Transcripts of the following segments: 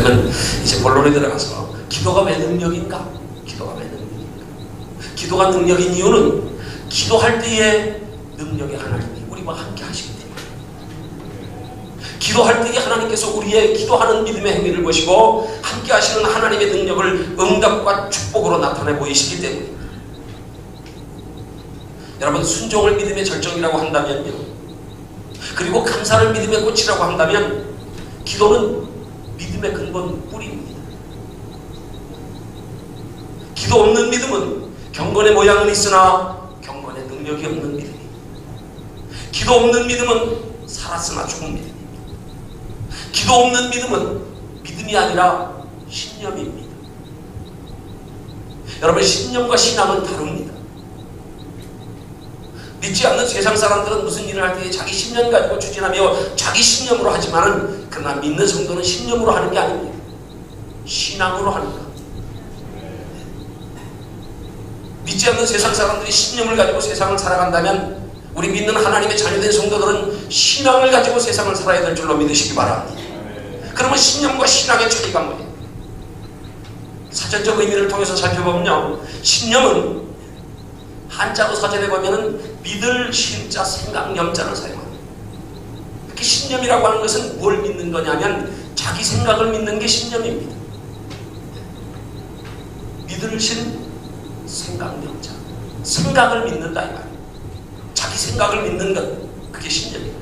그러면 이제 본론에 들어가서 기도가 왜 능력인가? 기도가 왜 능력인가? 기도가 능력인 이유는 기도할 때의 능력의 하나님이 우리와 함께 하시기 때문에, 기도할 때에 하나님께서 우리의 기도하는 믿음의 행위를 보시고 함께 하시는 하나님의 능력을 응답과 축복으로 나타내 보이시기 때문에, 여러분 순종을 믿음의 절정이라고 한다면요, 그리고 감사를 믿음의 꽃이라고 한다면 기도는 믿음의 근본 뿌리입니다. 기도 없는 믿음은 경건의 모양은 있으나 경건의 능력이 없는 믿음입니다. 기도 없는 믿음은 살았으나 죽은 믿음입니다. 기도 없는 믿음은 믿음이 아니라 신념입니다. 여러분 신념과 신앙은 다릅니다. 믿지 않는 세상 사람들은 무슨 일을 할 때 자기 신념 가지고 추진하며 자기 신념으로 하지만은, 그러나 믿는 성도는 신념으로 하는 게 아닙니다. 신앙으로 하는 것. 믿지 않는 세상 사람들이 신념을 가지고 세상을 살아간다면 우리 믿는 하나님의 자녀된 성도들은 신앙을 가지고 세상을 살아야 될 줄로 믿으시기 바랍니다. 그러면 신념과 신앙의 차이가 뭐예요? 사전적 의미를 통해서 살펴보면요, 신념은 한자로 사전에 보면은 믿을 신자 생각 염자를 사용합니다. 특히 신념이라고 하는 것은 뭘 믿는 거냐면 자기 생각을 믿는 게 신념입니다. 믿을 신 생각 염자, 생각을 믿는다 이 말이에요. 자기 생각을 믿는 것, 그게 신념입니다.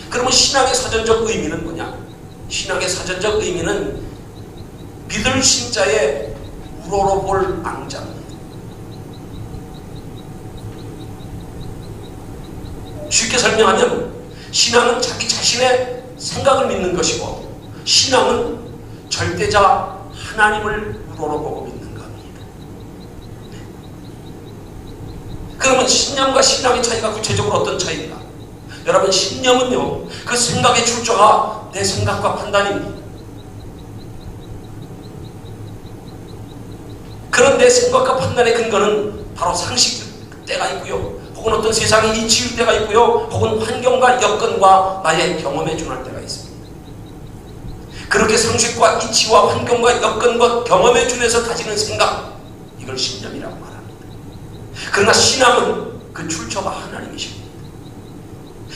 그러면 신앙의 사전적 의미는 뭐냐? 신앙의 사전적 의미는 믿을 신자의 우러러 볼 앙자입니다. 쉽게 설명하면 신앙은 자기 자신의 생각을 믿는 것이고, 신앙은 절대자 하나님을 우러러보고 믿는 겁니다. 그러면 신념과 신앙의 차이가 구체적으로 어떤 차이인가? 여러분 신념은요, 그 생각의 출처가 내 생각과 판단입니다. 그런 내 생각과 판단의 근거는 바로 상식대가 있고요, 혹은 어떤 세상의 이치일 때가 있고요, 혹은 환경과 여건과 나의 경험에 준할 때가 있습니다. 그렇게 상식과 이치와 환경과 여건과 경험에 준해서 가지는 생각, 이걸 신념이라고 말합니다. 그러나 신앙은 그 출처가 하나님이십니다.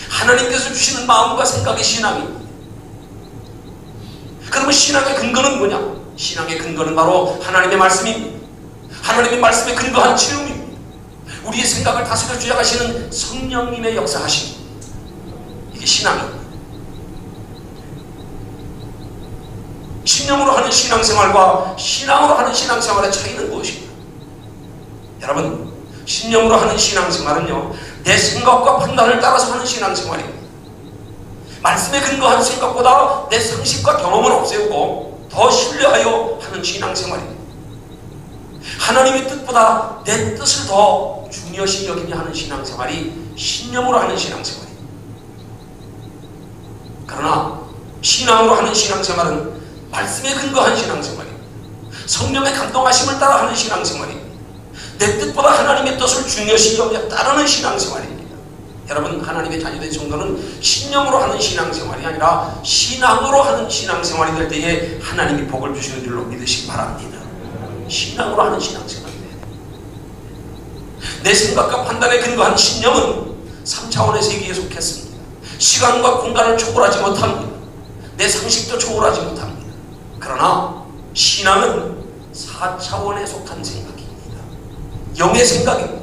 하나님께서 주시는 마음과 생각이 신앙입니다. 그러면 신앙의 근거는 뭐냐? 신앙의 근거는 바로 하나님의 말씀입니다. 하나님의 말씀에 근거한 체험입니다. 우리의 생각을 다스려 주장하시는 성령님의 역사하심, 이게 신앙입니다. 신념으로 하는 신앙생활과 신앙으로 하는 신앙생활의 차이는 무엇입니까? 여러분 신념으로 하는 신앙생활은요, 내 생각과 판단을 따라서 하는 신앙생활입니다. 말씀에 근거한 생각보다 내 상식과 경험을 없애고 더 신뢰하여 하는 신앙생활입니다. 하나님의 뜻보다 내 뜻을 더 중요시 여기며 하는 신앙생활이 신념으로 하는 신앙생활입니다. 그러나 신앙으로 하는 신앙생활은 말씀에 근거한 신앙생활입니다. 성령의 감동하심을 따라 하는 신앙생활입니다. 내 뜻보다 하나님의 뜻을 중요시 여기며 따르는 신앙생활입니다. 여러분 하나님의 자녀된 성도는 신념으로 하는 신앙생활이 아니라 신앙으로 하는 신앙생활이 될 때에 하나님이 복을 주시는 줄로 믿으시기 바랍니다. 신앙으로 하는 신앙생활입니다. 내 생각과 판단에 근거한 신념은 3차원의 세계에 속했습니다. 시간과 공간을 초월하지 못합니다. 내 상식도 초월하지 못합니다. 그러나 신앙은 4차원에 속한 생각입니다. 영의 생각입니다.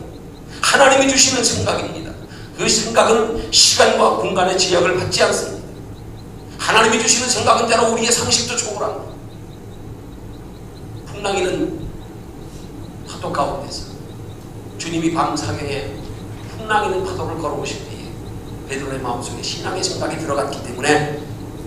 하나님이 주시는 생각입니다. 그 생각은 시간과 공간의 제약을 받지 않습니다. 하나님이 주시는 생각은 때로 우리의 상식도 초월합니다. 풍랑이는 파도 가운데서 주님이 밤사경에 풍랑이는 파도를 걸어오실 때에 베드로의 마음속에 신앙의 생각이 들어갔기 때문에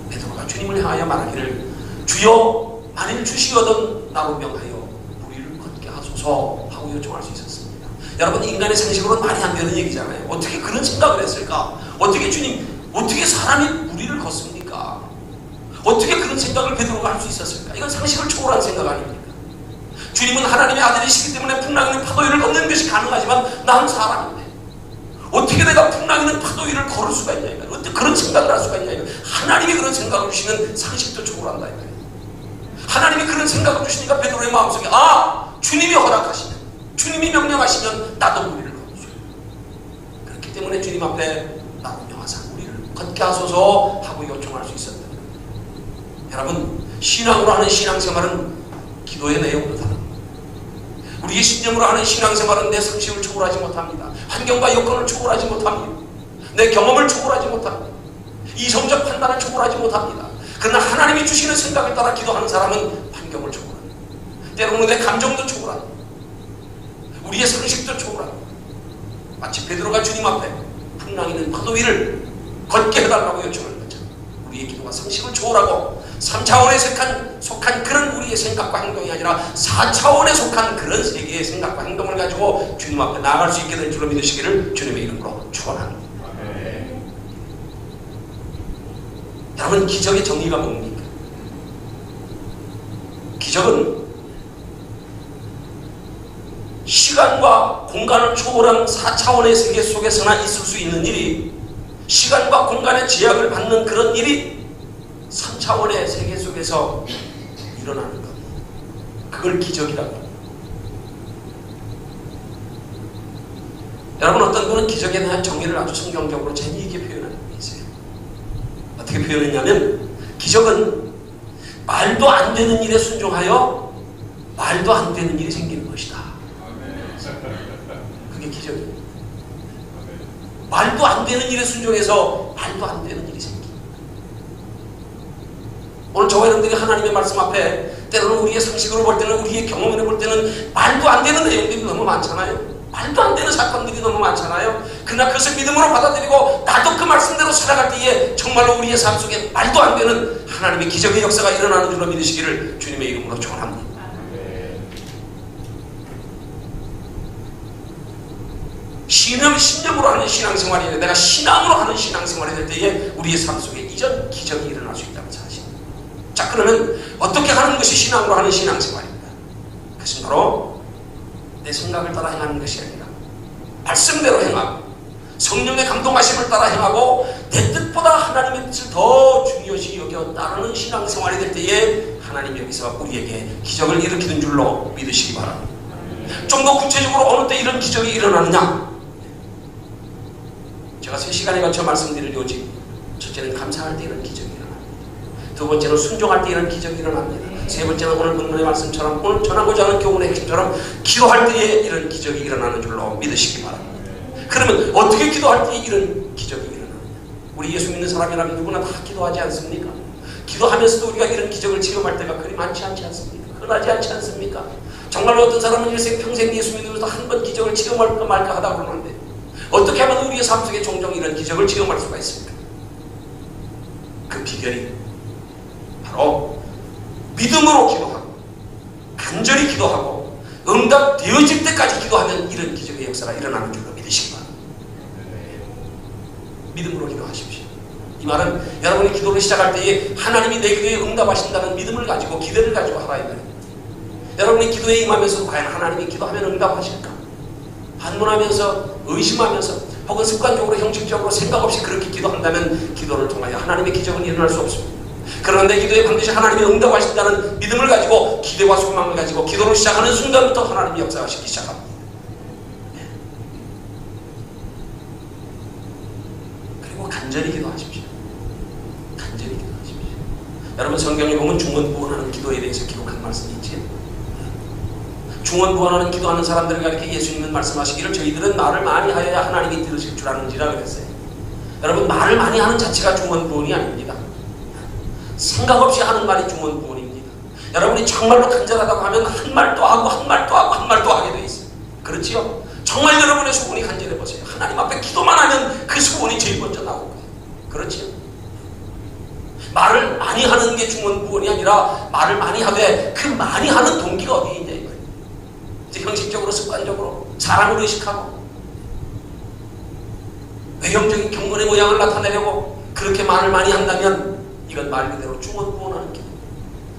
베드로가 주님을 향하여 말하기를 주여 만일 주시거든 나로 명하여 우리를 걷게 하소서 하고 요청할 수 있었습니다. 여러분 인간의 상식으로는 말이 안 되는 얘기잖아요. 어떻게 그런 생각을 했을까? 어떻게 주님, 어떻게 사람이 우리를 걷습니까? 어떻게 그런 생각을 베드로가 할 수 있었을까? 이건 상식을 초월한 생각 아닙니까? 주님은 하나님의 아들이시기 때문에 풍랑이는 파도 위를 걷는 것이 가능하지만 난 사람인데 어떻게 내가 풍랑이는 파도 위를 걸을 수가 있냐? 어떻게 그런 생각을 할 수가 있냐? 하나님이 그런 생각을 주시는 상식도 초월한다. 하나님이 그런 생각을 주시니까 베드로의 마음속에 주님이 허락하시면, 주님이 명령하시면 나도 우리를 거두소서. 그렇기 때문에 주님 앞에 나도 명하사 우리를 걷게 하소서 하고 요청할 수 있었다. 여러분, 신앙으로 하는 신앙생활은 기도의 내용도 다릅니다. 우리의 신념으로 하는 신앙생활은 내 상식을 초월하지 못합니다. 환경과 여건을 초월하지 못합니다. 내 경험을 초월하지 못합니다. 이성적 판단을 초월하지 못합니다. 그러나 하나님이 주시는 생각에 따라 기도하는 사람은 환경을 초월합니다. 때로는 내 감정도 초월합니다. 우리의 상식도 초월합니다. 마치 베드로가 주님 앞에 풍랑이는 파도 위를 걷게 해달라고 요청하는 것처럼 우리의 기도가 상식을 초월하고 3차원에 속한 그런 우리의 생각과 행동이 아니라 4차원에 속한 그런 세계의 생각과 행동을 가지고 주님 앞에 나아갈 수 있게 될 줄로 믿으시기를 주님의 이름으로 축원합니다. 여러분, 기적의 정의가 뭡니까? 기적은 시간과 공간을 초월한 4차원의 세계 속에서나 있을 수 있는 일이, 시간과 공간의 제약을 받는 그런 일이 3차원의 세계 속에서 일어나는 겁니다. 그걸 기적이라고 합니다. 여러분, 어떤 분은 기적에 대한 정의를 아주 성경적으로 재미있게 표현하는 분이 있어요. 어떻게 표현했냐면, 기적은 말도 안 되는 일에 순종하여 말도 안 되는 일이 생기는 것이다. 그게 기적이에요. 말도 안 되는 일에 순종해서 말도 안 되는 일이 생깁니다. 오늘 저와 여러분들이 하나님의 말씀 앞에 때로는 우리의 상식으로 볼 때는, 우리의 경험으로 볼 때는 말도 안 되는 내용들이 너무 많잖아요. 말도 안 되는 사건들이 너무 많잖아요. 그러나 그것을 믿음으로 받아들이고 나도 그 말씀대로 살아갈 때에 정말로 우리의 삶 속에 말도 안 되는 하나님의 기적의 역사가 일어나는 줄로 믿으시기를 주님의 이름으로 축원합니다. 신념으로 하는 신앙생활이 아니라 내가 신앙으로 하는 신앙생활이 될 때에 우리의 삶 속에 이전 기적이 일어날 수 있다는 사실. 자, 그러면 어떻게 하는 것이 신앙으로 하는 신앙생활입니다? 그것은 바로 내 생각을 따라 행하는 것이 아니라 말씀대로 행하고 성령의 감동하심을 따라 행하고 내 뜻보다 하나님의 뜻을 더 중요시 여겨 따르는 신앙생활이 될 때에 하나님이 여기서 우리에게 기적을 일으키는 줄로 믿으시기 바랍니다. 좀 더 구체적으로 어느 때 이런 기적이 일어나느냐? 제가 3시간에 걸쳐 말씀드릴 요지, 첫째는 감사할 때 이런 기적이 일어납니다. 두 번째는 순종할 때 이런 기적이 일어납니다. 세 번째는 오늘 본문의 말씀처럼, 오늘 전하고자 하는 교훈의 핵심처럼 기도할 때에 이런 기적이 일어나는 줄로 믿으시기 바랍니다. 그러면 어떻게 기도할 때에 이런 기적이 일어나느냐? 우리 예수 믿는 사람이라면 누구나 다 기도하지 않습니까? 기도하면서도 우리가 이런 기적을 체험할 때가 그리 많지 않지 않습니까? 흔하지 않지 않습니까? 정말로 어떤 사람은 일생 평생 예수 믿으면서 한 번 기적을 체험할까 말까 하다 그러는데, 어떻게 하면 우리의 삶 속에 종종 이런 기적을 체험할 수가 있습니까? 그 비결이 바로 믿음으로 기도하고 간절히 기도하고 응답되어질 때까지 기도하면 이런 기적의 역사가 일어나는 줄로 믿으시기 바랍니다. 믿음으로 기도하십시오. 이 말은 여러분이 기도를 시작할 때에 하나님이 내 기도에 응답하신다는 믿음을 가지고 기대를 가지고 하라 이 말입니다. 여러분이 기도에 임하면서 과연 하나님이 기도하면 응답하실까? 반문하면서 의심하면서 혹은 습관적으로 형식적으로 생각 없이 그렇게 기도한다면 기도를 통하여 하나님의 기적은 일어날 수 없습니다. 그러나 내 기도에 반드시 하나님이 응답하신다는 믿음을 가지고 기대와 소망을 가지고 기도를 시작하는 순간부터 하나님이 역사하시기 시작합니다. 그리고 간절히 기도하십시오. 간절히 기도하십시오. 여러분, 성경에 보면 중언부언하는 기도에 대해서 기록한 말씀이 있지. 중언부언하는 기도하는 사람들을 가리켜 예수님은 말씀하시기를 저희들은 말을 많이 하여야 하나님이 들으실 줄 아는지라 그랬어요. 여러분, 말을 많이 하는 자체가 중언부언이 아닙니다. 생각 없이 하는 말이 중언부언입니다. 여러분이 정말로 간절하다고 하면 한 말 또 하고 한 말 또 하고 한 말 또 하게 돼 있어요. 그렇지요? 정말 여러분의 소원이 간절해 보세요. 하나님 앞에 기도만 하면 그 소원이 제일 먼저 나올 거예요. 그렇지요? 말을 많이 하는 게 중언부언이 아니라 말을 많이 하되 그 많이 하는 동기가 어디에 있냐 이거예요. 이제 형식적으로 습관적으로 사람을 의식하고 외형적인 경건의 모양을 나타내려고 그렇게 말을 많이 한다면 이건 말 그대로 중언부언하는 기도,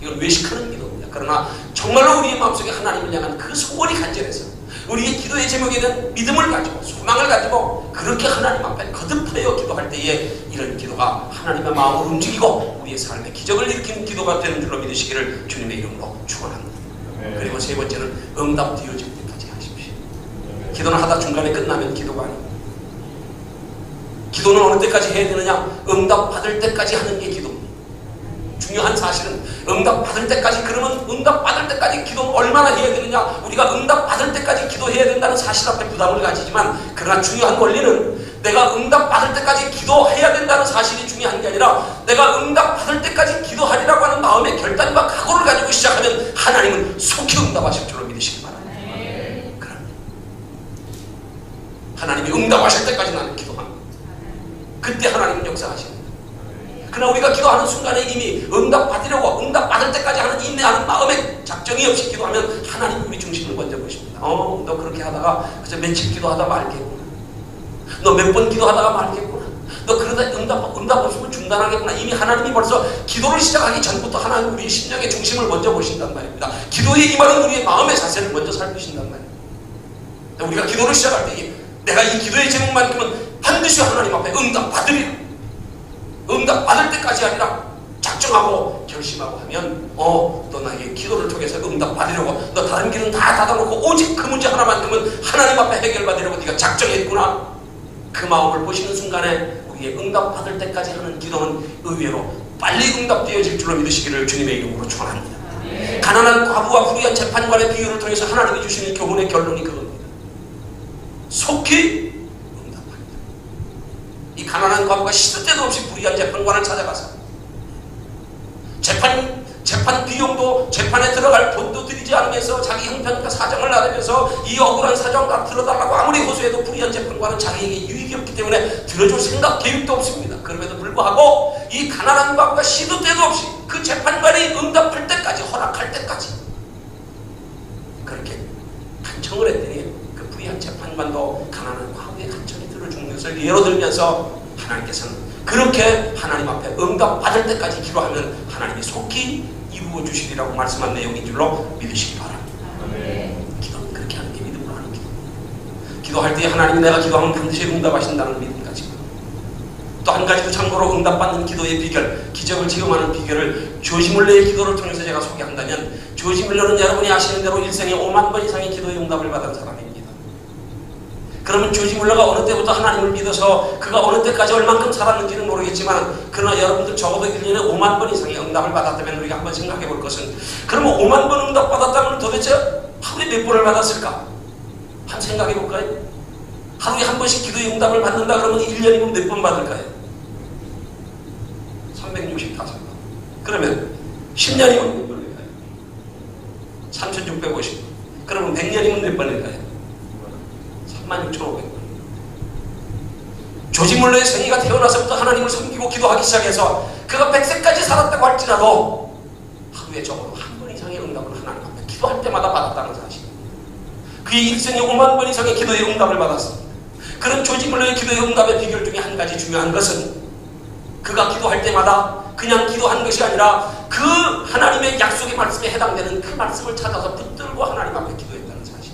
이건 외식하는 기도입니다. 그러나 정말로 우리의 마음속에 하나님을 향한 그 소원이 간절해서 우리의 기도의 제목에 대한 믿음을 가지고 소망을 가지고 그렇게 하나님 앞에 거듭하여 기도할 때에 이런 기도가 하나님의 마음을 움직이고 우리의 삶에 기적을 일으키는 기도가 되는 줄로 믿으시기를 주님의 이름으로 축원합니다. 그리고 세 번째는 응답되어질 때까지 하십시오. 기도는 하다 중간에 끝나면 기도가 아닙니다. 기도는 어느 때까지 해야 되느냐? 응답받을 때까지 하는 게 기도입니다. 중요한 사실은 응답받을 때까지, 그러면 응답받을 때까지 기도는 얼마나 해야 되느냐? 우리가 응답받을 때까지 기도해야 된다는 사실 앞에 부담을 가지지만, 그러나 중요한 원리는 내가 응답받을 때까지 기도해야 된다는 사실이 중요한 게 아니라 내가 응답받을 때까지 기도하리라고 하는 마음의 결단과 각오를 가지고 시작하면 하나님은 속히 응답하실 줄로 믿으시기 바랍니다. 그럼 하나님이 응답하실 때까지 나는 기도합니다. 그때 하나님은 역사하십니다. 그러나 우리가 기도하는 순간에 이미 응답받으려고 응답받을 때까지 하는 인내하는 마음의 작정이 없이 기도하면 하나님이 우리 중심을 먼저 보십니다. 너 그렇게 하다가 그저 며칠 기도하다 말겠구나. 너 몇 번 기도하다가 말겠구나. 너 그러다 응답 없으면 중단하겠구나. 이미 하나님이 벌써 기도를 시작하기 전부터 하나님 우리의 심령의 중심을 먼저 보신단 말입니다. 기도에 임하는 우리의 마음의 자세를 먼저 살피신단 말입니다. 우리가 기도를 시작할 때 내가 이 기도의 제목만큼은 반드시 하나님 앞에 응답받으리라. 응답받을 때까지 아니라 작정하고 결심하고 하면 너 나에게 기도를 통해서 응답받으려고 너 다른 길은 다 닫아놓고 오직 그 문제 하나만큼은 하나님 앞에 해결받으려고 네가 작정했구나. 그 마음을 보시는 순간에 우리의 응답받을 때까지 하는 기도는 의외로 빨리 응답되어질 줄로 믿으시기를 주님의 이름으로 축원합니다. 가난한 과부와 불의한 재판관의 비유를 통해서 하나님이 주시는 교훈의 결론이 그겁니다. 속히 응답합니다. 이 가난한 과부가 시도 때도 없이 불의한 재판관을 찾아가서 재판 비용도 재판에 들어갈 돈도 들이지 않으면서 자기 형편과 사정을 나누면서 이 억울한 사정 다 들어달라고 아무리 호소해도 불의한 재판관은 자기에게 유익이 없기 때문에 들어줄 생각 계획도 없습니다. 그럼에도 불구하고 이 가난한 과부가 시도 때도 없이 그 재판관이 응답할 때까지, 허락할 때까지 그렇게 간청을 했더니 그 불의한 재판관도 가난한 과부의 간청에 들어 죽는 것을 예로 들면서 하나님께서는 그렇게 하나님 앞에 응답받을 때까지 기도하면 하나님이 속히 이루어 주시리라고 말씀한 내용인 줄로 믿으시기 바랍니다. 기도는 그렇게 하는 게 믿음으로 하는 기도. 기도할 때 하나님이 내가 기도하면 반드시 응답하신다는 믿음 가지고, 또 한 가지도 참고로 응답받는 기도의 비결, 기적을 체험하는 비결을 조지 물러의 기도를 통해서 제가 소개한다면, 조지 물러는 여러분이 아시는 대로 일생에 5만 번 이상의 기도의 응답을 받은 사람입니다. 그러면 조지 물러가 어느 때부터 하나님을 믿어서 그가 어느 때까지 얼만큼 살았는지는 모르겠지만, 그러나 여러분들 적어도 1년에 5만 번 이상의 응답을 받았다면 우리가 한번 생각해 볼 것은, 그러면 5만 번 응답 받았다면 도대체 하루에 몇 번을 받았을까? 한 생각해 볼까요? 하루에 한 번씩 기도의 응답을 받는다 그러면 1년이면 몇 번 받을까요? 365번. 그러면 10년이면 몇 번일까요? 3650번. 그러면 100년이면 몇 번일까요? 36,500번. 조지 물러의 생이가 태어나서부터 하나님을 섬기고 기도하기 시작해서 그가 100세까지 살았다고 할지라도 하루에 적어도 한 번 이상의 응답을 하나님 앞에 기도할 때마다 받았다는 사실. 그의 일생에 5만 번 이상의 기도의 응답을 받았습니다. 그런 조지 물러의 기도의 응답의 비결 중에 한 가지 중요한 것은, 그가 기도할 때마다 그냥 기도한 것이 아니라 그 하나님의 약속의 말씀에 해당되는 그 말씀을 찾아서 붙들고 하나님 앞에 기도했다는 사실.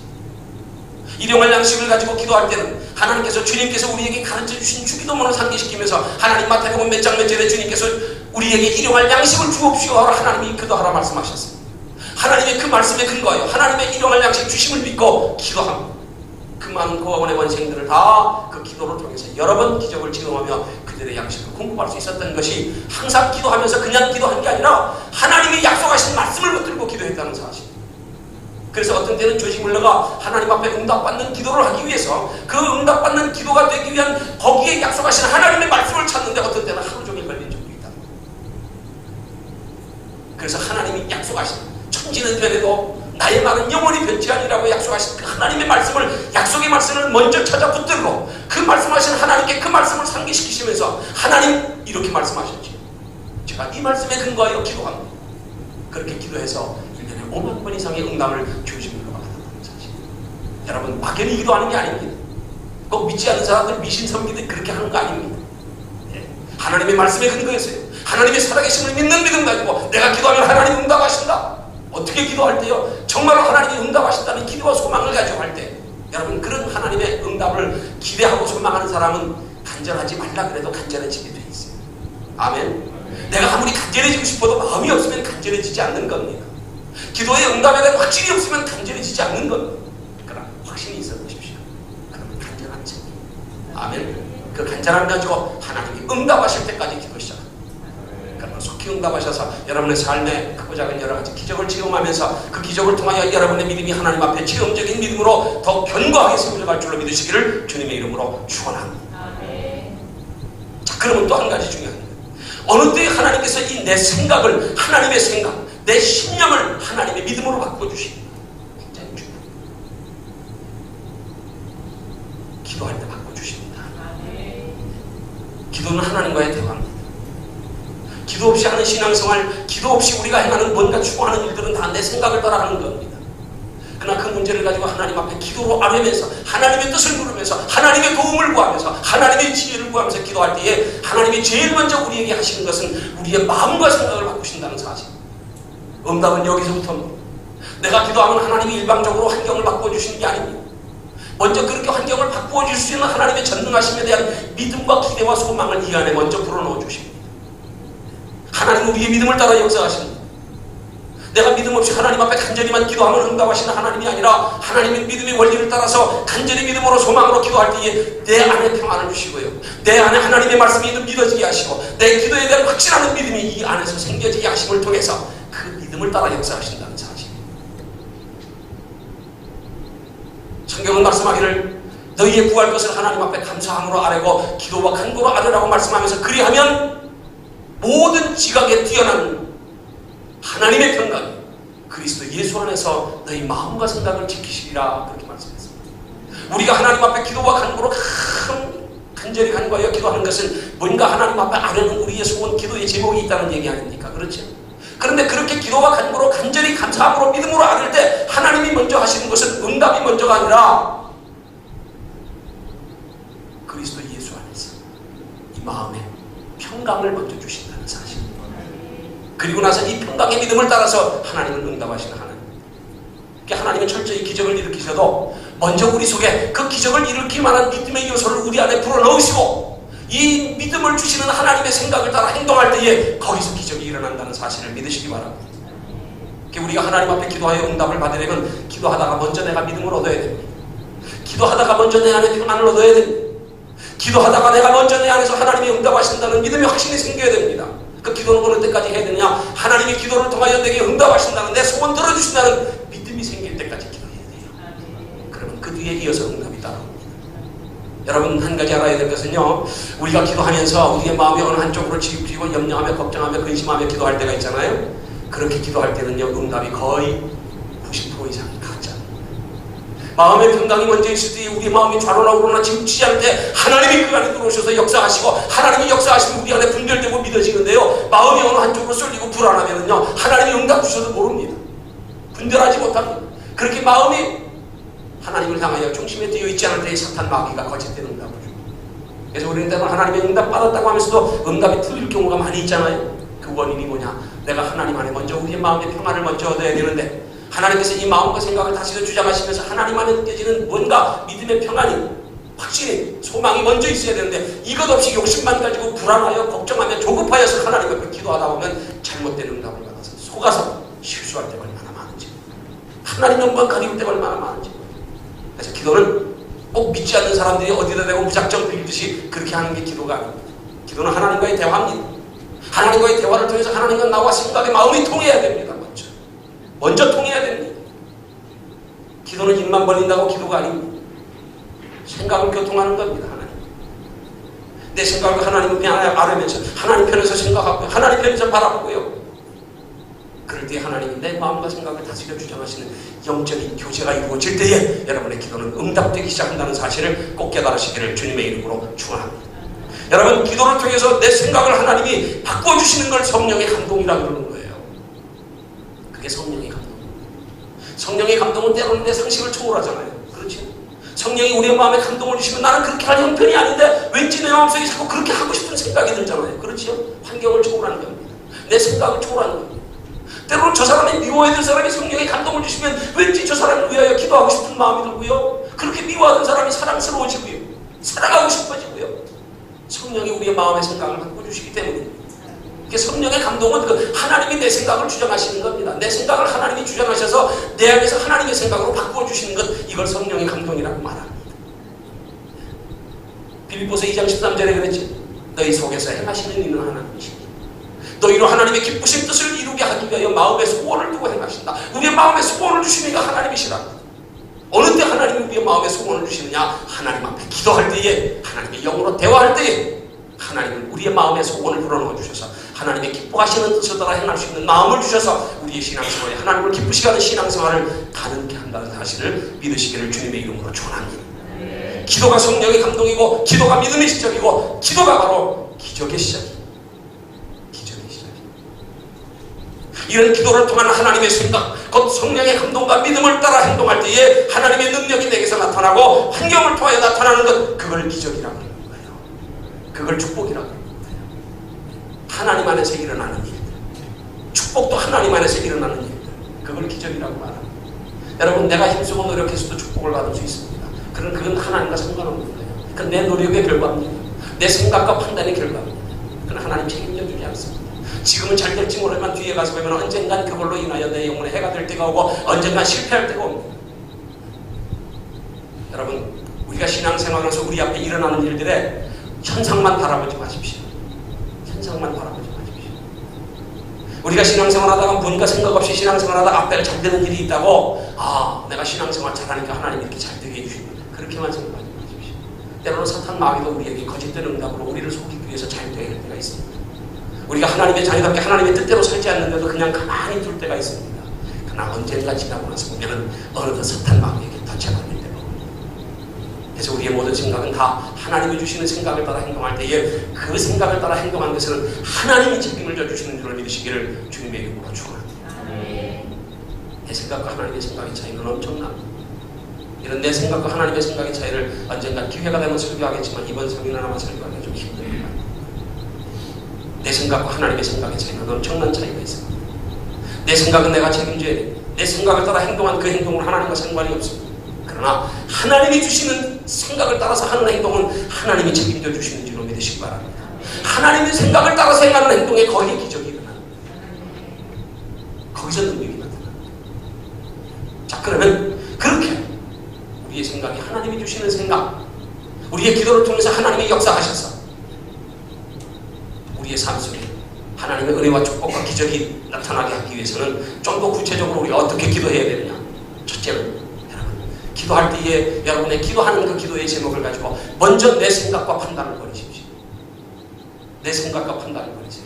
일용할 양식을 가지고 기도할 때는 하나님께서, 주님께서 우리에게 가르쳐주신 주기도문을 상기시키면서 하나님 마태복음 몇 장 몇 절에 주님께서 우리에게 일용할 양식을 주옵시오 하라 하나님이 기도하라 말씀하셨습니다. 하나님의 그 말씀에 근거하여 하나님의 일용할 양식 주심을 믿고 기도합니다. 그 많은 고아원의 원생들을 다 그 기도를 통해서 여러 번 기적을 체험하며 그들의 양식을 공급할 수 있었던 것이, 항상 기도하면서 그냥 기도한 게 아니라 하나님이 약속하신 말씀을 붙들고 기도했다는 사실. 그래서 어떤 때는 조지 물러가 하나님 앞에 응답받는 기도를 하기 위해서, 그 응답받는 기도가 되기 위한 거기에 약속하신 하나님의 말씀을 찾는데 어떤 때는 하루 종일 걸린 적도 있다. 그래서 하나님이 약속하신, 천지는 변해도 나의 말은 영원히 변치 아니라고 약속하신 그 하나님의 말씀을, 약속의 말씀을 먼저 찾아 붙들고 그 말씀하신 하나님께 그 말씀을 상기시키시면서, 하나님 이렇게 말씀하셨지, 제가 이 말씀에 근거하여 기도합니다. 그렇게 기도해서 1년에 5만 번 이상의 응답을 조지 물러가 받았다는 사실. 여러분, 막연히 기도하는 게 아닙니다. 꼭 믿지 않는 사람들 미신 섬기듯 그렇게 하는 거 아닙니다. 하나님의 말씀에 근거해서요, 하나님의 살아계심을 믿는 믿음 가지고 내가 기도하면 하나님 응답하신다. 어떻게 기도할 때요? 정말로 하나님이 응답하신다는 기도와 소망을 가지고 할 때 소망하는 사람은 간절하지 말라 그래도 간절해지게 돼 있어요. 아멘. 내가 아무리 간절해지고 싶어도 마음이 없으면 간절해지지 않는 겁니다. 기도의 응답에 대한 확신이 없으면 간절해지지 않는 겁니다. 그러나 확신이 있어 보십시오. 그러면 간절한 척. 아멘. 그 간절함 가지고 하나님이 응답하실 때까지 기도 시작합니다. 그러면 속히 응답하셔서 여러분의 삶에 크고 작은 여러 가지 기적을 체험하면서 그 기적을 통하여 여러분의 믿음이 하나님 앞에 체험적인 믿음으로 더 견고하게 세워져갈 줄로 믿으시기를 주님의 이름으로 축원합니다. 자, 그러면 또 한 가지 중요한 거예요. 어느 때에 하나님께서 이 내 생각을, 하나님의 생각, 내 신념을 하나님의 믿음으로 바꿔주십니다. 굉장히 중요합니다. 기도할 때 바꿔주십니다. 기도는 하나님과의 대화입니다. 기도 없이 하는 신앙생활, 기도 없이 우리가 행하는 뭔가 추구하는 일들은 다 내 생각을 따라가는 겁니다. 그러나 그 문제를 가지고 하나님 앞에 기도로 아뢰면서 하나님의 뜻을 물으면서 하나님의 도움을 구하면서 하나님의 지혜를 구하면서 기도할 때에 하나님이 제일 먼저 우리에게 하시는 것은 우리의 마음과 생각을 바꾸신다는 사실. 응답은 여기서부터입니다. 내가 기도하면 하나님이 일방적으로 환경을 바꿔주시는 게 아닙니다. 먼저 그렇게 환경을 바꾸어 줄 수 있는 하나님의 전능하심에 대한 믿음과 기대와 소망을 이 안에 먼저 불어넣어 주십니다. 하나님은 우리의 믿음을 따라 역사하십니다. 내가 믿음 없이 하나님 앞에 간절히만 기도하면 응답하시는 하나님이 아니라 하나님의 믿음의 원리를 따라서 간절히 믿음으로 소망으로 기도할 때에 내 안에 평안을 주시고요. 내 안에 하나님의 말씀이 믿어지게 하시고 내 기도에 대한 확신하는 믿음이 이 안에서 생겨지게 하심을 통해서 그 믿음을 따라 역사하신다는 사실. 성경은 말씀하기를 너희의 구할 것을 하나님 앞에 감사함으로 아뢰고 기도와 간구로 아뢰라고 말씀하면서 그리하면 모든 지각에 뛰어난 하나님의 평강이 그리스도 예수 안에서 너희 마음과 생각을 지키시리라 그렇게 말씀했습니다. 우리가 하나님 앞에 기도와 간구로 간절히 간구하여 기도하는 것은 뭔가 하나님 앞에 아뢰는 우리의 소원 기도의 제목이 있다는 얘기 아닙니까? 그렇죠? 그런데 그렇게 기도와 간구로 간절히 감사함으로 믿음으로 아뢰을 때 하나님이 먼저 하시는 것은 응답이 먼저가 아니라 그리스도 예수 안에서 이 마음에 평강을 먼저 주신다는 사실. 그리고 나서 이 평강의 믿음을 따라서 하나님은 응답하시는 하나님. 그러니까 하나님은 철저히 기적을 일으키셔도 먼저 우리 속에 그 기적을 일으킬 만한 믿음의 요소를 우리 안에 불어넣으시고 이 믿음을 주시는 하나님의 생각을 따라 행동할 때에 거기서 기적이 일어난다는 사실을 믿으시기 바랍니다. 그러니까 우리가 하나님 앞에 기도하여 응답을 받으려면 기도하다가 먼저 내가 믿음을 얻어야 됩니다. 기도하다가 먼저 내 안에 평안을 얻어야 됩니다. 기도하다가 내가 먼저 내 안에서 하나님이 응답하신다는 믿음의 확신이 생겨야 됩니다. 그 기도는 어느 때까지 해야 되느냐? 하나님이 기도를 통하여 내게 응답하신다는 내 소원 들어주신다는 믿음이 생길 때까지 기도해야 돼요. 그러면 그 뒤에 이어서 응답이 따라옵니다. 여러분 한 가지 알아야 될 것은요. 우리가 기도하면서 우리의 마음이 어느 한쪽으로 치우치고 염려하며 걱정하며 근심하며 기도할 때가 있잖아요. 그렇게 기도할 때는요. 응답이 거의 90% 이상이 가짜. 마음의 평강이 먼저 있을 때 우리 마음이 좌로나 우로나 치우치지 않을 때 하나님이 그 안에 들어오셔서 역사하시고 하나님이 역사하시면 우리 안에 분별되고 믿어지는데요. 마음이 어느 한쪽으로 쏠리고 불안하면은요. 하나님이 응답 주셔도 모릅니다. 분별하지 못합니다. 그렇게 마음이 하나님을 향하여 중심에 되어 있지 않을 때 사탄 마귀가 거짓된 응답을 줍니다. 그래서 우리는 때로는 하나님의 응답 받았다고 하면서도 응답이 틀릴 경우가 많이 있잖아요. 그 원인이 뭐냐? 내가 하나님 안에 먼저 우리의 마음의 평안을 먼저 얻어야 되는데 하나님께서 이 마음과 생각을 다시 주장하시면서 하나님 안에 느껴지는 뭔가 믿음의 평안이 확신이 소망이 먼저 있어야 되는데 이것 없이 욕심만 가지고 불안하여 걱정하며 조급하여서 하나님 앞에 기도하다 보면 잘못된 응답을 받아서 속아서 실수할 때가 얼마나 많은지 하나님 영광 가리울 때가 얼마나 많은지. 그래서 기도는 꼭 믿지 않는 사람들이 어디다 대고 무작정 빌듯이 그렇게 하는 게 기도가 아닙니다. 기도는 하나님과의 대화입니다. 하나님과의 대화를 통해서 하나님과 나와 생각의 마음이 통해야 됩니다. 먼저 통해야 됩니다. 기도는 입만 벌린다고 기도가 아닙니다. 생각을 교통하는 겁니다. 하나님. 내 생각을 하나님을 그냥 아뢰면서 하나님 편에서 생각하고 하나님 편에서 바라보고요. 그럴 때 하나님이 내 마음과 생각을 다스려 주장하시는 영적인 교제가 이루어질 때에 여러분의 기도는 응답되기 시작한다는 사실을 꼭 깨달으시기를 주님의 이름으로 축원합니다. 여러분 기도를 통해서 내 생각을 하나님이 바꿔주시는 걸 성령의 감동이라고 그러는 거예요. 그게 성령의 감동. 성령의 감동은 때로는 내 상식을 초월하잖아요. 그렇지? 성령이 우리의 마음에 감동을 주시면 나는 그렇게 할 형편이 아닌데 왠지 내 마음속에 자꾸 그렇게 하고 싶은 생각이 들잖아요. 그렇지요? 환경을 초월하는 겁니다. 내 생각을 초월하는 겁니다. 때로는 저 사람이 미워해야 될 사람이 성령의 감동을 주시면 왠지 저 사람을 위하여 기도하고 싶은 마음이 들고요. 그렇게 미워하던 사람이 사랑스러워지고요. 살아가고 싶어지고요. 성령이 우리의 마음의 생각을 바꿔주시기 때문입니다. 성령의 감동은 그 하나님이 내 생각을 주장하시는 겁니다. 내 생각을 하나님이 주장하셔서 내 안에서 하나님의 생각으로 바꾸어주시는 것, 이걸 성령의 감동이라고 말합니다. 빌립보서 2장 13절에 그랬지. 너희 속에서 행하시는 이는 하나님이시니 너희로 하나님의 기쁘신 뜻을 이루게 하기 위하여 마음의 소원을 두고 행하신다. 우리의 마음의 소원을 주시는 이가 하나님이시라. 어느 때 하나님이 우리의 마음의 소원을 주시느냐? 하나님 앞에 기도할 때에, 하나님의 영으로 대화할 때에 하나님은 우리의 마음의 소원을 불어넣어 주셔서 하나님의 기뻐하시는 뜻을 따라 행할 수 있는 마음을 주셔서 우리의 신앙생활에 하나님을 기쁘시게 하는 신앙생활을 가능케 한다는 사실을 믿으시기를 주님의 이름으로 축원합니다. 기도가 성령의 감동이고, 기도가 믿음의 시작이고, 기도가 바로 기적의 시작입니다. 기적의 시작입니다. 이런 기도를 통한 하나님의 생각, 곧 성령의 감동과 믿음을 따라 행동할 때에 하나님의 능력이 내게서 나타나고 환경을 통하여 나타나는 것, 그걸 기적이라고 하는 거예요. 그걸 축복이라고 하는 거예요. 하나님 안에서 일어나는 일들, 축복도 하나님 안에서 일어나는 일들, 그걸 기적이라고 말합니다. 여러분, 내가 힘쓰고 노력해서도 축복을 받을 수 있습니다. 그건 하나님과 상관없는 거예요. 그건 내 노력의 결과입니다. 내 생각과 판단의 결과입니다. 그건 하나님 책임져 주지 않습니다. 지금은 잘 될지 모르지만 뒤에 가서 보면 언젠간 그걸로 인하여 내 영혼에 해가 될 때가 오고 언젠간 실패할 때가 옵니다. 여러분, 우리가 신앙생활에서 우리 앞에 일어나는 일들에 현상만 바라보지 마십시오. 현상만 바라보지 마십시오. 우리가 신앙생활 하다가 보니까 생각 없이 신앙생활 하다가 앞에 잘 되는 일이 있다고, 내가 신앙생활 잘하니까 하나님이 이렇게 잘 되게 해주십니다. 그렇게만 생각하지 마십시오. 때로는 사탄 마귀도 우리에게 거짓된 응답으로 우리를 속이기 위해서 잘 되게 할 때가 있습니다. 우리가 하나님의 자녀답게 하나님의 뜻대로 살지 않는데도 그냥 가만히 둘 때가 있습니다. 그러나 언젠가 지나고 나서 보면 어느덧 사탄 마귀에게 덫혀버릴 때가 옵니다. 그래서 우리의 모든 생각은 다 하나님이 주시는 생각을 따라 행동할 때에 그 생각을 따라 행동한 것은 하나님이 책임을 져주시는 줄을 믿으시기를 주님의 이름으로 축원합니다. 내 생각과 하나님의 생각의 차이는 엄청납니다. 이런 내 생각과 하나님의 생각의 차이를 언젠가 기회가 되면 설교하겠지만 이번 설교는 설교하기가 좀 힘듭니다. 내 생각과 하나님의 생각의 차이는 엄청난 차이가 있습니다. 내 생각은 내가 책임져야 됩니다. 내 생각을 따라 행동한 그 행동은 하나님과 상관이 없습니다. 그러나 하나님이 주시는 생각을 따라서 하는 행동은 하나님이 책임져 주시는 줄로 믿으시기 바랍니다. 하나님의 생각을 따라서 행하는 행동에 거기에 기적이 일어납니다. 거기서 능력이 나타납니다. 자, 그러면 그렇게 우리의 생각이 하나님이 주시는 생각, 우리의 기도를 통해서 하나님이 역사하셔서 우리의 삶 속에 하나님의 은혜와 축복과 기적이 나타나게 하기 위해서는 좀 더 구체적으로 우리가 어떻게 기도해야 되느냐. 첫째는 여러분, 기도할 때에 여러분의 기도하는 그 기도의 제목을 가지고 먼저 내 생각과 판단을 버리십시오. 내 생각과 판단을 버리세요.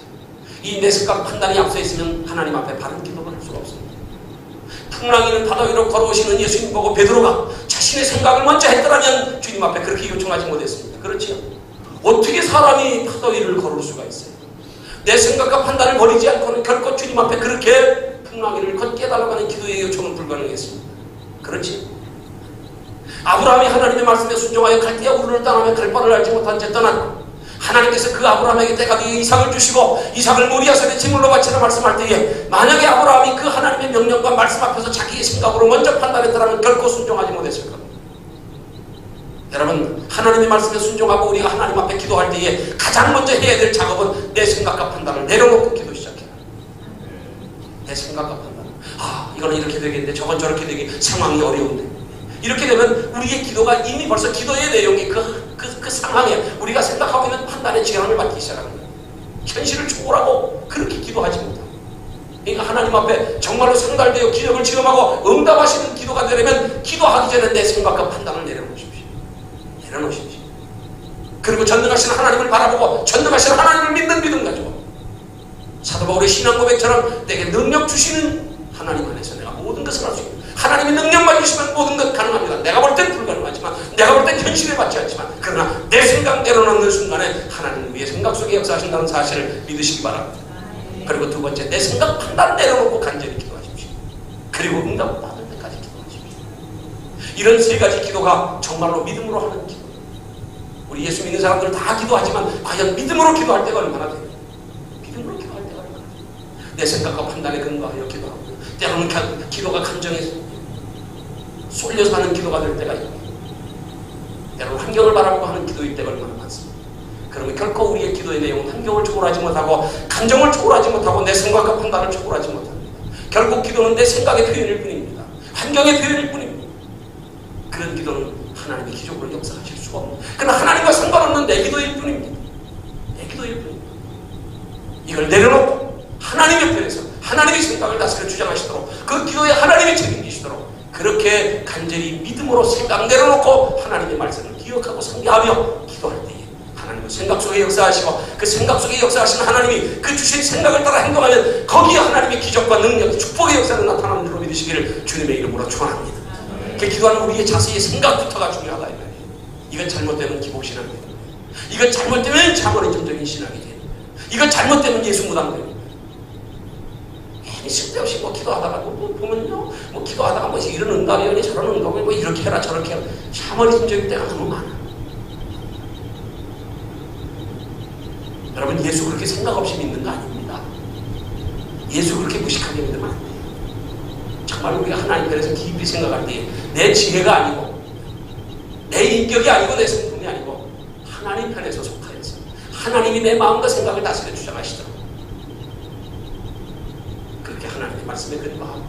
이 내 생각 판단이 앞서 있으면 하나님 앞에 바른 기도를 할 수가 없습니다. 풍랑이는 바다 위로 걸어오시는 예수님 보고 베드로가 자신의 생각을 먼저 했더라면 주님 앞에 그렇게 요청하지 못했습니다. 그렇지요? 어떻게 사람이 바다 위를 걸을 수가 있어요? 내 생각과 판단을 버리지 않고는 결코 주님 앞에 그렇게 풍랑이를 걷게 해달라고 하는 기도의 요청은 불가능했습니다. 그렇지? 아브라함이 하나님의 말씀에 순종하여 갈대아 우르를 떠나며 갈 바를 알지 못한 채 떠났고 하나님께서 그 아브라함에게 때가 되어 이삭을 주시고 이삭을 모리아산에 제물로 바치라 말씀할 때에 만약에 아브라함이 그 하나님의 명령과 말씀 앞에서 자기의 생각으로 먼저 판단했더라면 결코 순종하지 못했을 겁니다. 여러분, 하나님의 말씀에 순종하고 우리가 하나님 앞에 기도할 때에 가장 먼저 해야 될 작업은 내 생각과 판단을 내려놓고 기도 시작해요. 내 생각과 판단. 이거는 이렇게 되겠는데 저건 저렇게 되게 상황이 어려운데. 이렇게 되면 우리의 기도가 이미 벌써 기도의 내용이 그 상황에 우리가 생각하고 있는 판단의 지향을 받기 시작하는 거예요. 현실을 초월하고 그렇게 기도하지 못합니다. 그러니까 하나님 앞에 정말로 상달되어 기적을 체험하고 응답하시는 기도가 되려면 기도하기 전에 내 생각과 판단을 내려놓으십시오. 내려놓으십시오. 그리고 전능하신 하나님을 바라보고 전능하신 하나님을 믿는 믿음 가지고 사도 바울의 신앙 고백처럼 내게 능력 주시는 하나님 안에서 내가 모든 것을 할 수 있다. 하나님이 능력만 주시면 모든 것 가능합니다. 내가 볼 땐 불가능하지만, 내가 볼 땐 현실에 맞지 않지만, 그러나 내 생각 내려놓는 순간에 하나님은 우리의 생각 속에 역사하신다는 사실을 믿으시기 바랍니다. 그리고 두 번째, 내 생각 판단 내려놓고 간절히 기도하십시오. 그리고 응답 받을 때까지 기도하십시오. 이런 세 가지 기도가 정말로 믿음으로 하는 기도. 우리 예수 믿는 사람들 다 기도하지만 과연 믿음으로 기도할 때가 얼마나 돼요? 믿음으로 기도할 때가 얼마나 돼요? 내 생각과 판단에 근거하여 기도하고 때로는 기도가 감정에 쏠려서 하는 기도가 될 때가 있고 여러분, 환경을 바라보고 하는 기도일 때가 얼마나 많습니다. 그러면 결코 우리의 기도의 내용은 환경을 초월하지 못하고 감정을 초월하지 못하고 내 생각과 판단을 초월하지 못합니다. 결국 기도는 내 생각의 표현일 뿐입니다. 환경의 표현일 뿐입니다. 그런 기도는 하나님이 기적으로 역사하실 수가 없습니다. 그러나 하나님과 상관없는 내 기도일 뿐입니다. 내 기도일 뿐입니다. 이걸 내려놓고 하나님의 편에서 하나님의 생각을 다스려 주장하시도록 그 기도에 하나님이 책임지시도록 그렇게 간절히 믿음으로 생각 내려놓고 하나님의 말씀을 기억하고 상기하며 기도할 때에 하나님은 생각 속에 역사하시고 그 생각 속에 역사하시는 하나님이 그 주신 생각을 따라 행동하면 거기에 하나님의 기적과 능력, 축복의 역사가 나타나는 줄로 믿으시기를 주님의 이름으로 축원합니다. 그 기도하는 우리의 자세의 생각부터가 중요하다 이 말이에요. 이건 잘못되면 기복신앙이 됩니다. 이건 잘못되면 자본의점적인 신앙이 됩니다. 이건 잘못되면 예수 무당됩니다. 괜히 쓸데없이 뭐 기도하다가 뭐 보면요, 뭐 기도하다가 뭐 이런 응답이 오니 저런 응답이 뭐 이렇게 해라 저렇게 해라. 자본의점적일 때가 너무 많아. 여러분, 예수 그렇게 생각 없이 믿는 거 아닙니다. 예수 그렇게 무식하게 믿으면 안 돼요. 정말 우리가 하나님 편에서 깊이 생각할 때 내 지혜가 아니고 내 인격이 아니고 내 성품이 아니고 하나님 편에서 속하여서 하나님이 내 마음과 생각을 다스려 주장하시도록 그렇게 하나님의 말씀에 근거하고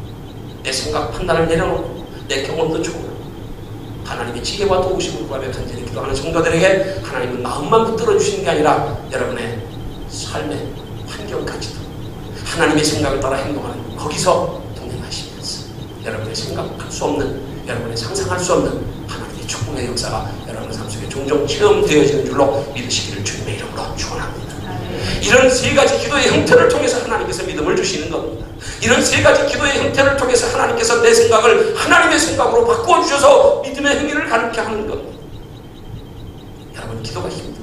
내 생각 판단을 내려놓고 내 경험도 초월하고 하나님의 지혜와 도우심을 구하며 간절히 기도하는 성도들에게 하나님은 마음만 붙들어 주시는 게 아니라 여러분의 삶의 환경까지도 하나님의 생각을 따라 행동하는 거기서 동행하시면서 여러분의 생각할 수 없는, 여러분의 상상할 수 없는 하나님의 축복의 역사가 여러분의 삶 속에 종종 체험되어지는 줄로 믿으시기를 주님의 이름으로 축원합니다. 이런 세 가지 기도의 형태를 통해서 하나님께서 믿음을 주시는 겁니다. 이런 세 가지 기도의 형태를 통해서 하나님께서 내 생각을 하나님의 생각으로 바꾸어 주셔서 믿음의 행위를 가르쳐 하는 겁니다. 여러분, 기도가 힘듭니다.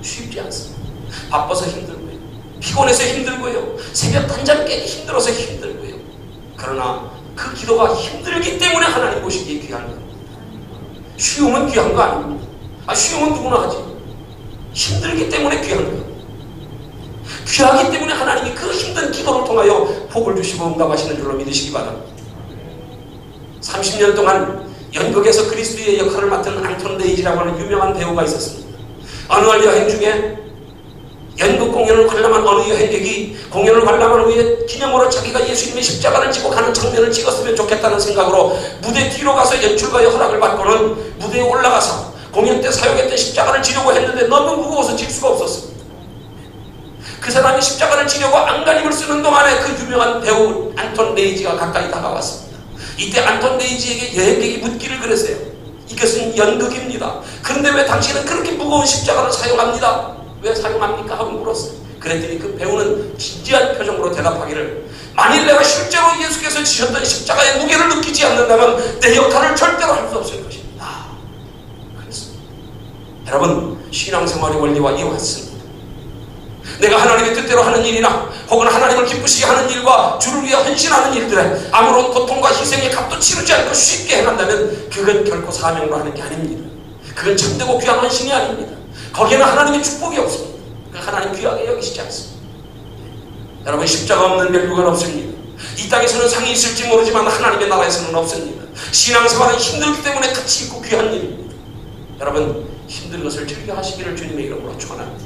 쉽지 않습니다. 바빠서 힘들고요. 피곤해서 힘들고요. 새벽 단잠 깨기 힘들어서 힘들고요. 그러나 그 기도가 힘들기 때문에 하나님 보시기에 귀한 겁니다. 쉬움은 귀한 거 아닙니다. 쉬움은 누구나 하지. 힘들기 때문에 귀한 거예요. 귀하기 때문에 하나님이 그 힘든 기도를 통하여 복을 주시고 응답하시는 줄로 믿으시기 바랍니다. 30년 동안 연극에서 그리스도의 역할을 맡은 안톤 레이지라고 하는 유명한 배우가 있었습니다. 어느 날 여행 중에 연극 공연을 관람한 어느 여행객이 공연을 관람한 후에 기념으로 자기가 예수님의 십자가를 지고 가는 장면을 찍었으면 좋겠다는 생각으로 무대 뒤로 가서 연출가의 허락을 받고는 무대에 올라가서 공연 때 사용했던 십자가를 지려고 했는데 너무 무거워서 질 수가 없었습니다. 그 사람이 십자가를 지려고 안간힘을 쓰는 동안에 그 유명한 배우 안톤 레이지가 가까이 다가왔습니다. 이때 안톤 레이지에게 여행객이 묻기를 그랬어요. 이것은 연극입니다. 그런데 왜 당신은 그렇게 무거운 십자가를 사용합니다? 왜 사용합니까? 하고 물었어요. 그랬더니 그 배우는 진지한 표정으로 대답하기를, 만일 내가 실제로 예수께서 지셨던 십자가의 무게를 느끼지 않는다면 내 역할을 절대로 할 수 없을 것입니다. 그랬습니다. 여러분, 신앙생활의 원리와 이와 같습니다. 내가 하나님의 뜻대로 하는 일이나 혹은 하나님을 기쁘시게 하는 일과 주를 위해 헌신하는 일들에 아무런 고통과 희생의 값도 치르지 않고 쉽게 행한다면 그건 결코 사명으로 하는 게 아닙니다. 그건 참되고 귀한 헌신이 아닙니다. 거기에는 하나님의 축복이 없습니다. 하나님 귀하게 여기시지 않습니다. 여러분, 십자가 없는 멸류관 없습니다. 이 땅에서는 상이 있을지 모르지만 하나님의 나라에서는 없습니다. 신앙생활은 힘들기 때문에 가치 있고 귀한 일입니다. 여러분, 힘든 것을 즐겨 하시기를 주님의 이름으로 축원합니다.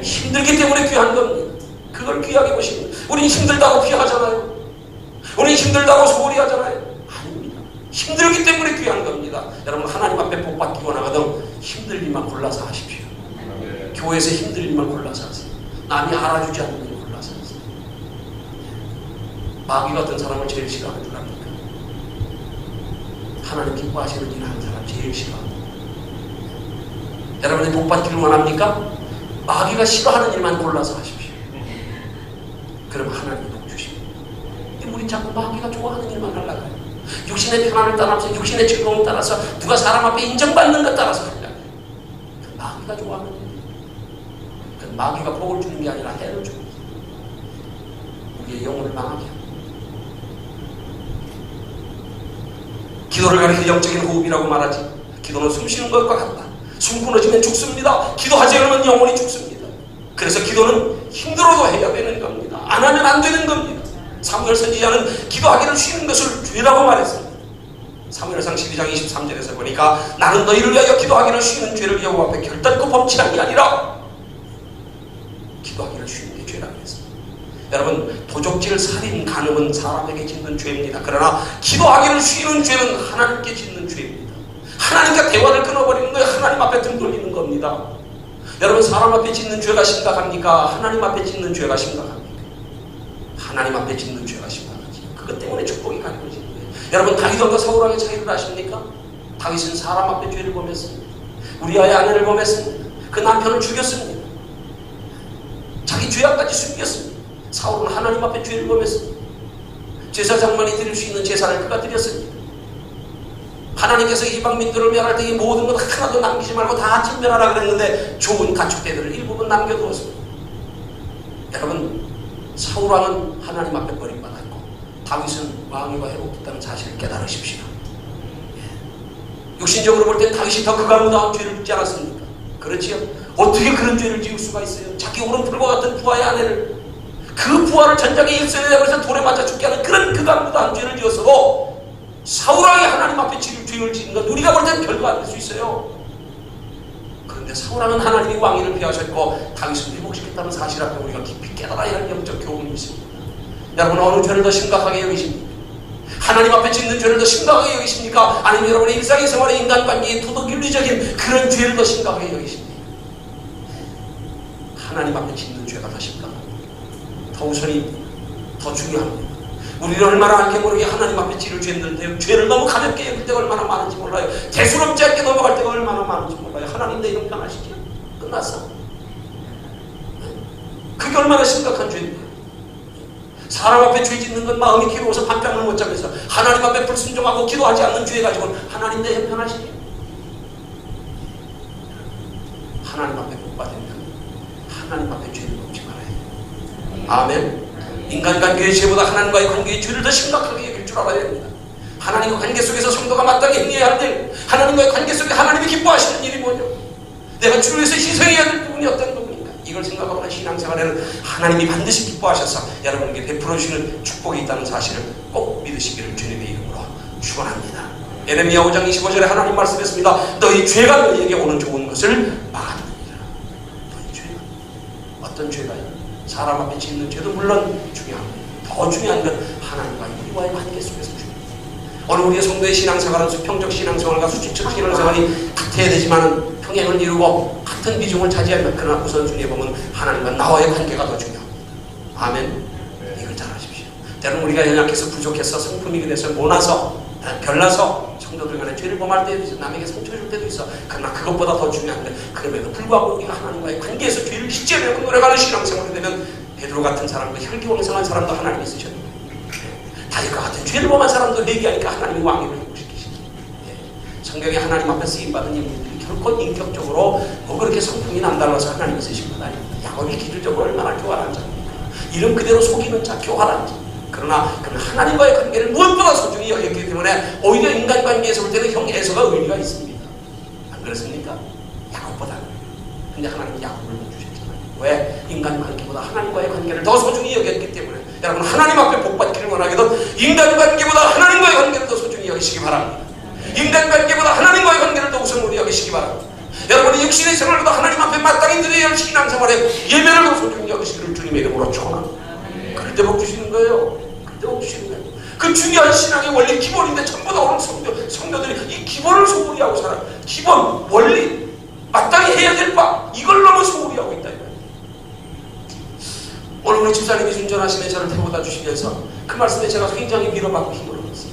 힘들기 때문에 귀한 겁니다. 그걸 귀하게 보십니다. 우린 힘들다고 귀하잖아요. 우린 힘들다고 소홀히 하잖아요. 아닙니다. 힘들기 때문에 귀한 겁니다. 여러분, 하나님 앞에 복 받기 원하거든 힘들 일만 골라서 하십시오. 교회에서 힘들 일만 골라서 하세요. 남이 알아주지 않는 일 골라서 하세요. 마귀 같은 사람을 제일 싫어하는 줄 압니까? 하나님 기뻐하시는 일 하는 사람 제일 싫어합니다. 여러분이 복 받기를 원합니까? 마귀가 싫어하는 일만 골라서 하십시오. 그럼 하나님이 복 주십니다. 우리 자꾸 마귀가 좋아하는 일만 하려고 해요. 육신의 편안을 따라서, 육신의 즐거움을 따라서, 누가 사람 앞에 인정받는 것 따라서 하려고 해요. 마귀가 좋아하는 일. 마귀가 복을 주는 게 아니라 해를 줍니다. 우리의 영혼을 망하게 합니다. 기도를 가리켜 영적인 호흡이라고 말하지. 기도는 숨 쉬는 것과 같다. 숨 끊어지면 죽습니다. 기도하지 않으면 영혼이 죽습니다. 그래서 기도는 힘들어도 해야 되는 겁니다. 안 하면 안 되는 겁니다. 사무엘 선지자는 기도하기를 쉬는 것을 죄라고 말했습니다. 사무엘상 12장 23절에서 보니까 나는 너희를 위하여 기도하기를 쉬는 죄를 여호와 앞에 결단코 범치한 게 아니라 기도하기를 쉬는 게 죄라고 했습니다. 여러분, 도적질, 살인, 간음은 사람에게 짓는 죄입니다. 그러나 기도하기를 쉬는 죄는 하나님께 짓는 죄입니다. 하나님과 대화를 끊어버리는 거예요. 하나님 앞에 등 돌리는 겁니다. 여러분, 사람 앞에 짓는 죄가 심각합니까? 하나님 앞에 짓는 죄가 심각합니까? 하나님 앞에 짓는 죄가 심각하지. 그것 때문에 축복이 가려지는 거예요. 여러분, 다윗과 사울왕의 차이를 아십니까? 다윗은 사람 앞에 죄를 범했습니다. 우리아의 아내를 범했습니다. 그 남편을 죽였습니다. 자기 죄악까지 숨겼습니다. 사울은 하나님 앞에 죄를 범했습니다. 제사장만이 드릴 수 있는 제사를 그가 드렸습니다. 하나님께서 이방민들을 멸할 때 이 모든 것 하나도 남기지 말고 다 진멸하라 그랬는데 좋은 가축대들을 일부분 남겨두었습니다. 여러분, 사울왕은 하나님 앞에 버림받았고 다윗은 왕위와 회복됐다는 사실을 깨달으십시오. 육신적으로 볼 때 다윗이 더 극악무도한 죄를 짓지 않았습니까? 그렇지요? 어떻게 그런 죄를 지을 수가 있어요? 자기 오른풀과 같은 부하의 아내를, 그 부하를 전장에 일선에 그래서 돌에 맞아 죽게 하는 그런 극악무도한 죄를 지었어도 사울왕이 하나님 앞에 죄를 지은 건 우리가 볼 때는 별거 아닐 수 있어요. 그런데 사울왕은 하나님이 왕위를 피하셨고 다윗을 회복시켰다는 사실 앞에 우리가 깊이 깨달아야 할 영적 교훈이 있습니다. 여러분, 어느 죄를 더 심각하게 여기십니까? 하나님 앞에 짓는 죄를 더 심각하게 여기십니까? 아니면 여러분의 일상생활의 인간관계의 도덕윤리적인 그런 죄를 더 심각하게 여기십니까? 하나님 앞에 짓는 죄가 더 심각합니다. 더 우선입니다. 더 중요합니다. 우리는 얼마나 알게 모르게 하나님 앞에 짓는데 죄를 너무 가볍게 여길 때가 얼마나 많은지 몰라요. 대수롭지 않게 넘어갈 때가 얼마나 많은지 몰라요. 하나님 내 형편하시죠? 끝났어. 그게 얼마나 심각한 죄인데요. 사람 앞에 죄 짓는 건 마음이 괴로워서 밤잠을 못 자면서 하나님 앞에 불순종하고 기도하지 않는 죄 가지고는 하나님 내 형편하시죠? 하나님 앞에 복 받으면 하나님 앞에 죄를 범치 말아야 돼요. 아멘. 인간관계의 죄보다 하나님과의 관계의 죄를 더 심각하게 여길 줄 알아야 됩니다. 하나님과 관계 속에서 성도가 마땅히 행해야 할 일, 하나님과의 관계 속에 하나님이 기뻐하시는 일이 뭐죠? 내가 주를 위해서 희생해야 될 부분이 어떤 부분인가? 이걸 생각하거나 신앙생활에는 하나님이 반드시 기뻐하셔서 여러분에게 베풀어 주시는 축복이 있다는 사실을 꼭 믿으시기를 주님의 이름으로 축원합니다. 예레미야 5장 25절에 하나님 말씀했습니다. 너희 죄가 너희에게 오는 좋은 것을 막아느니라. 너희 죄가 어떤 죄가요? 사람 앞에 짓는 죄도 물론 중요합니다. 더 중요한 건 하나님과 우리와의 관계 속에서 중요합니다. 오늘 우리의 성도의 신앙생활은 수평적 신앙생활과 수직적 신앙생활이 같아야 되지만 평행을 이루고 같은 비중을 차지하면 그러나 우선순위에 보면 하나님과 나와의 관계가 더 중요합니다. 아멘. 이걸 잘 아십시오. 때로는 우리가 연약해서 부족해서 성품이 그래서 모나서 별나서 성도들 간에 죄를 범할 때도 있어. 남에게 상처 줄 때도 있어. 그러나 그것보다 더 중요한 건 그럼에도 불구하고 우리가 하나님과의 관계에서 죄를 짓지않고 노력하는 신앙생활이 되면 베드로 같은 사람도 혈기왕성한 사람도 하나님이 쓰셨는데 다윗과 같은 죄를 범한 사람도 회개하니까 하나님이 왕위를 회복시키시죠. 성경에 하나님 앞에 쓰임받은 인물들이 결코 인격적으로 뭐 그렇게 성품이 남달라서 하나님이 쓰신 건 아닙니다. 야곱이 기질적으로 얼마나 교활한 자입니까? 이름 그대로 속이는 자, 교활한 자. 그러나 그는 하나님과의 관계를 무엇보다 소중히 여겼기 때문에 오히려 인간관계에서 볼 때는 형 에서가 의미가 있습니다. 안 그렇습니까? 야곱보다. 근데 하나님이 야곱을 못 주셨잖아요. 왜? 인간관계보다 하나님과의 관계를 더 소중히 여겼기 때문에. 여러분, 하나님 앞에 복받기를 원하거든 인간관계보다 하나님과의 관계를 더 소중히 여기시기 바랍니다. 인간관계보다 하나님과의 관계를 더 우선으로 여기시기 바랍니다. 여러분이 육신의 생활보다 하나님 앞에 마땅히 드려야 할 신앙생활에 예배를 더 소중히 여기시기를 주님의 이름으로 축원합니다. 그럴 때 복 주시는 거예요. 그럴 때 복 주시는 거예요. 그 중요한 신앙의 원리 기본인데 전부 다 오늘 성도들이 이 기본을 소홀히 하고 살아요. 기본, 원리, 마땅히 해야 될 바, 이걸 너무 소홀히 하고 있다. 오늘 우리 집사님이 운전하시며 저를 태워다 주시면서 그 말씀에 제가 굉장히 밀어받고 힘을 얻었어요.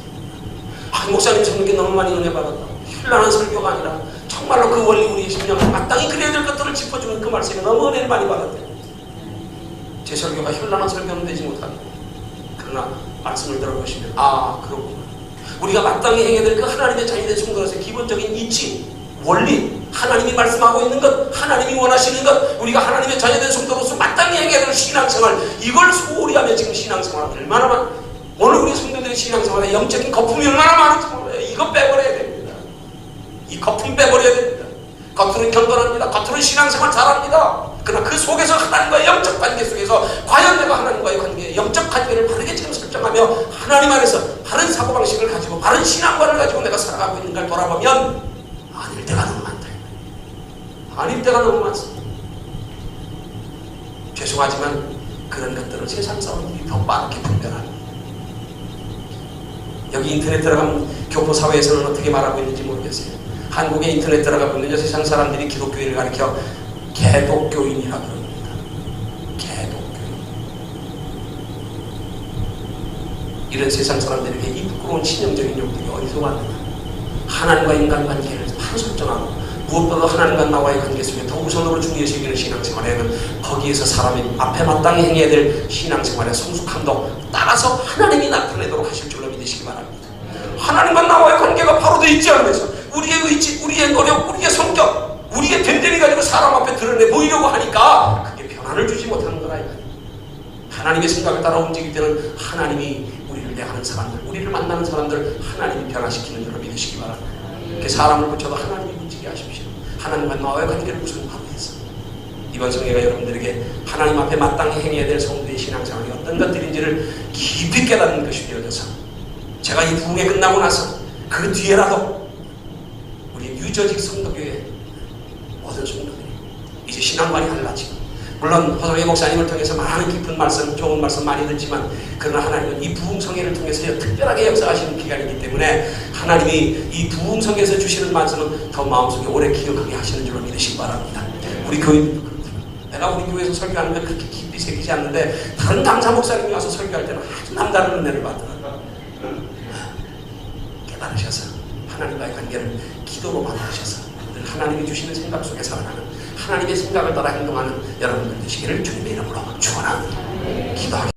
목사님 성경에 너무 많이 은혜 받았다. 현란한 설교가 아니라 정말로 그 원리 우리 심령에 마땅히 그래야 될 것들을 짚어주는 그 말씀에 너무 은혜를 많이 받았대요. 제 설교가 현란한 설교는 되지 못합니다. 그러나 말씀을 들어보시면 그렇구나. 우리가 마땅히 행해야 될 그 하나님의 자녀된 성도로서의 기본적인 이치, 원리, 하나님이 말씀하고 있는 것, 하나님이 원하시는 것, 우리가 하나님의 자녀된 성도로서 마땅히 행해야 될 신앙생활, 이걸 소홀히 하며 지금 신앙생활을 얼마나 많은, 오늘 우리 성도들의 신앙생활에 영적인 거품이 얼마나 많은지 몰라요. 이거 빼버려야 됩니다. 이 거품 빼버려야 됩니다. 겉으로는 경건합니다. 겉으로는 신앙생활 잘합니다. 그러나 그 속에서 하나님과의 영적 관계 속에서 과연 내가 하나님과의 관계, 영적 관계를 바르게 지금 설정하며 하나님 안에서 바른 사고방식 사고방식을 가지고 바른 신앙관을 가지고 내가 살아가고 있는 걸 돌아보면 아닐 때가 너무 많다. 아닐 때가 너무 많습니다. 죄송하지만 그런 것들을 세상 사람들이 더 빠르게 분별합니다. 여기 인터넷 들어가면 교포사회에서는 어떻게 말하고 있는지 모르겠어요. 한국에 인터넷 들어가 보면요, 세상 사람들이 기독교인을 가리켜 개독교인이라고 그럽니다. 개독교인. 이런 세상 사람들에게 이 부끄러운 신형적인 욕들이 어디서 왔느냐. 하나님과 인간 관계를 바로 설정하고 무엇보다 하나님과 나와의 관계 속에 더 우선으로 중요시 여기는 신앙생활에는 거기에서 사람이 앞에 마땅히 행해야 될 신앙생활의 성숙함도 따라서 하나님이 나타내도록 하실 줄로 믿으시기 바랍니다. 하나님과 나와의 관계가 바로 되어 있지 않으면서 우리의 의지, 우리의 노력, 우리의 성격, 우리의 됨됨이 가지고 사람 앞에 드러내 보이려고 하니까 그게 변화를 주지 못하는 거라. 하나님의 생각을 따라 움직일 때는 하나님이 우리를 대하는 사람들, 우리를 만나는 사람들 하나님이 변화시키는 줄로 믿으시기 바랍니다. 사람을 붙여도 하나님이 움직이게 하십시오. 하나님과 나와의 관계를 우선하고 해서 이번 성회가 여러분들에게 하나님 앞에 마땅히 행해야 될 성도의 신앙생활이 어떤 것들인지를 깊이 깨닫는 것이 되어져서 제가 이 부흥회 끝나고 나서 그 뒤에라도 우리 뉴저지 성도교회 모든 성도들이 이제 신앙관이 달라지고, 물론 허성희 목사님을 통해서 많은 깊은 말씀, 좋은 말씀 많이 듣지만 그러나 하나님은 이 부흥성회를 통해서 특별하게 역사하시는 기간이기 때문에 하나님이 이 부흥성회에서 주시는 말씀은 더 마음속에 오래 기억하게 하시는 줄로 믿으시기 바랍니다. 우리 교인들도 그렇습니다. 내가 우리 교회에서 설교하는 건 그렇게 깊이 새기지 않는데 다른 강사 목사님이 와서 설교할 때는 아주 남다른 은혜를 받더라고요. 깨달으셔서 하나님과의 관계를 기도로 만드셔서 하나님이 주시는 생각 속에 살아가는, 하나님의 생각을 따라 행동하는 여러분들 되시기를 주님의 이름으로 축원합니다. 기도하겠습니다.